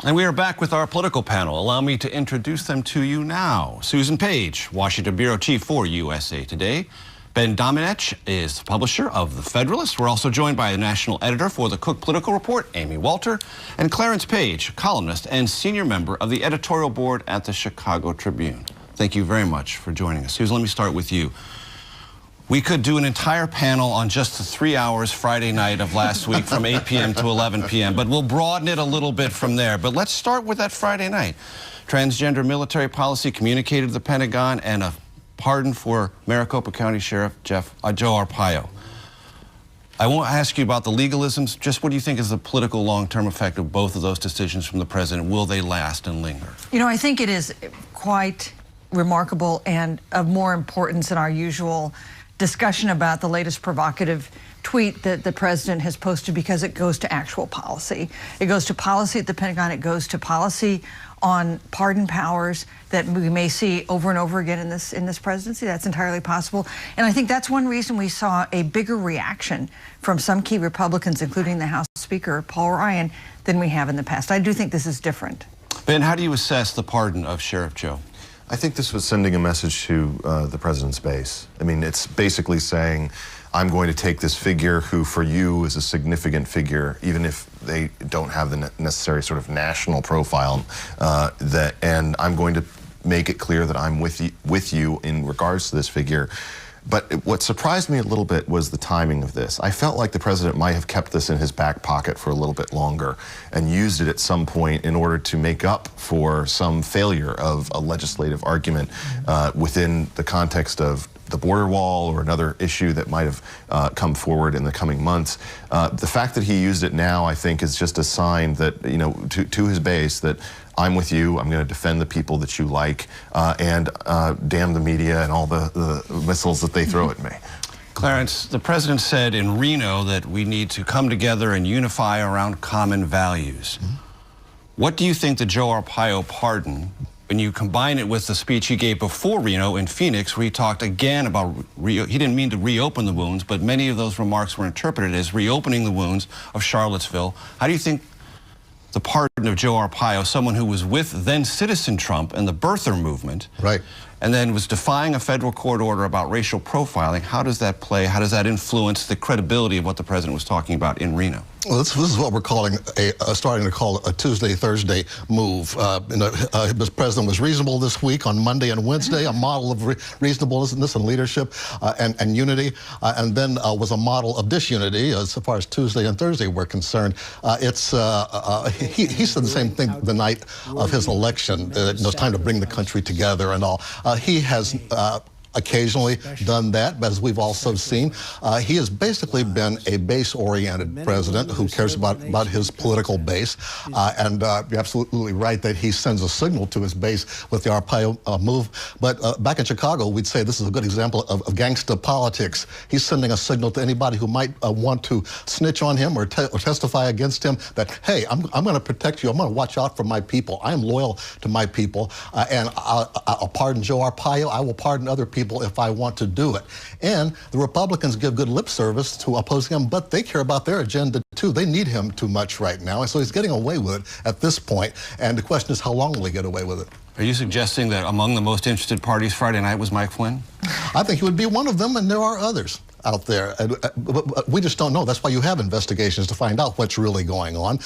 And we are back with our political panel. Allow me to introduce them to you now. Susan Page, Washington Bureau Chief for USA Today. Ben Domenech is the publisher of The Federalist. We're also joined by the national editor for the Cook Political Report, Amy Walter, and Clarence Page, columnist and senior member of the editorial board at the Chicago Tribune. Thank you very much for joining us. Susan, let me start with you. We could do an entire panel on just the 3 hours Friday night of last week from 8 p.m. to 11 p.m., but we'll broaden it a little bit from there. But let's start with that Friday night. Transgender military policy communicated to the Pentagon and a pardon for Maricopa County Sheriff Joe Arpaio. I won't ask you about the legalisms. Just what do you think is the political long-term effect of both of those decisions from the president? Will they last and linger? You know, I think it is quite remarkable and of more importance than our usual discussion about the latest provocative tweet that the president has posted, because it goes to actual policy. It goes to policy at the Pentagon. It goes to policy on pardon powers that we may see over and over again in this presidency. That's entirely possible. And I think that's one reason we saw a bigger reaction from some key Republicans, including the House Speaker, Paul Ryan, than we have in the past. I do think this is different. Ben, how do you assess the pardon of Sheriff Joe? I think this was sending a message to the president's base. I mean, it's basically saying, I'm going to take this figure who for you is a significant figure, even if they don't have the necessary sort of national profile, and I'm going to make it clear that I'm with you in regards to this figure. But what surprised me a little bit was the timing of this. I felt like the president might have kept this in his back pocket for a little bit longer and used it at some point in order to make up for some failure of a legislative argument within the context of the border wall or another issue that might have come forward in the coming months. The fact that he used it now, I think, is just a sign that, you know, to his base that I'm with you, I'm going to defend the people that you like, and damn the media and all the missiles that they throw at me. Clarence, the president said in Reno that we need to come together and unify around common values. What do you think the Joe Arpaio pardon, when you combine it with the speech he gave before Reno in Phoenix, where he talked again about, he didn't mean to reopen the wounds, but many of those remarks were interpreted as reopening the wounds of Charlottesville. How do you think the pardon of Joe Arpaio, someone who was with then-citizen Trump and the birther movement, right, and then was defying a federal court order about racial profiling, how does that play? How does that influence the credibility of what the president was talking about in Reno? Well, this is what we're calling starting to call a Tuesday-Thursday move. The president was reasonable this week on Monday and Wednesday, a model of reasonableness and leadership and unity, and then was a model of disunity as far as Tuesday and Thursday were concerned. He said the same thing the night of his election. It's time to bring the country together and all. He has occasionally done that, but as we've also seen, he has basically been a base-oriented president who cares about his political base, and you're absolutely right that he sends a signal to his base with the Arpaio move. But back in Chicago, we'd say this is a good example of gangsta politics. He's sending a signal to anybody who might want to snitch on him or testify against him that, hey, I'm going to protect you. I'm going to watch out for my people. I am loyal to my people, and I'll pardon Joe Arpaio. I will pardon other people if I want to do it. And the Republicans give good lip service to opposing him, but they care about their agenda too. They need him too much right now, and so he's getting away with it at this point. And the question is, how long will he get away with it? Are you suggesting that among the most interested parties Friday night was Mike Flynn? I think he would be one of them, and there are others out there. But we just don't know. That's why you have investigations, to find out what's really going on.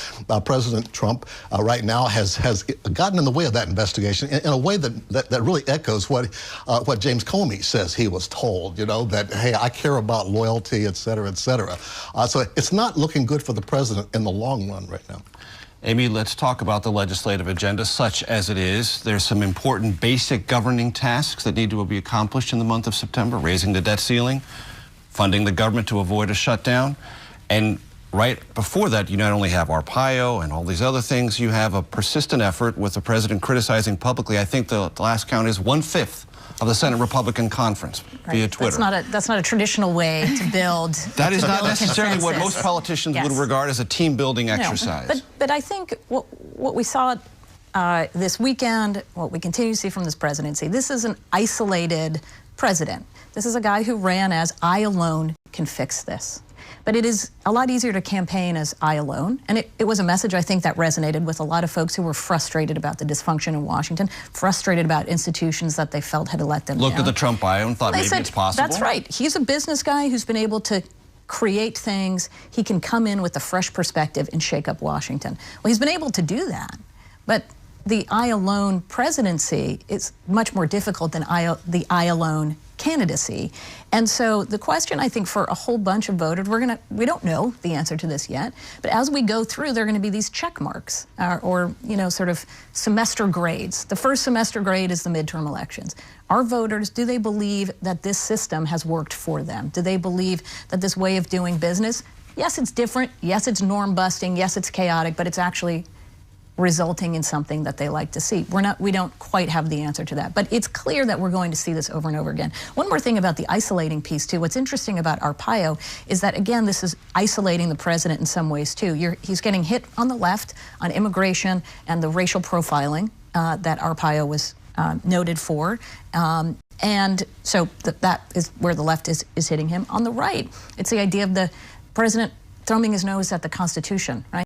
President Trump right now has gotten in the way of that investigation in a way that really echoes what James Comey says he was told, you know, that, hey, I care about loyalty, et cetera, et cetera. So it's not looking good for the president in the long run right now. Amy, let's talk about the legislative agenda, such as it is. There's some important basic governing tasks that need to be accomplished in the month of September: raising the debt ceiling, funding the government to avoid a shutdown. And right before that, you not only have Arpaio and all these other things, you have a persistent effort with the president criticizing publicly. I think the last count is 1/5 of the Senate Republican Conference via Twitter. That's not a traditional way to build. That is not necessarily what most politicians would regard as a team-building exercise. No, but I think what we saw this weekend, what we continue to see from this presidency, this is an isolated president. This is a guy who ran as, I alone can fix this. But it is a lot easier to campaign as I alone. And it was a message, I think, that resonated with a lot of folks who were frustrated about the dysfunction in Washington, frustrated about institutions that they felt had let them down. Looked at the Trump bio and thought maybe it's possible. That's right. He's a business guy who's been able to create things. He can come in with a fresh perspective and shake up Washington. Well, he's been able to do that. But the I alone presidency is much more difficult than the I alone candidacy. And so the question, I think, for a whole bunch of voters, we don't know the answer to this yet, but as we go through, there are going to be these check marks or sort of semester grades. The first semester grade is the midterm elections. Our voters, do they believe that this system has worked for them? Do they believe that this way of doing business, yes, it's different, yes, it's norm busting, yes, it's chaotic, but it's actually resulting in something that they like to see? We don't quite have the answer to that, but it's clear that we're going to see this over and over again. One more thing about the isolating piece too. What's interesting about Arpaio is that, again, this is isolating the president in some ways too. He's getting hit on the left on immigration and the racial profiling that Arpaio was noted for. And so that is where the left is hitting him. On the right, it's the idea of the president thumbing his nose at the Constitution, right?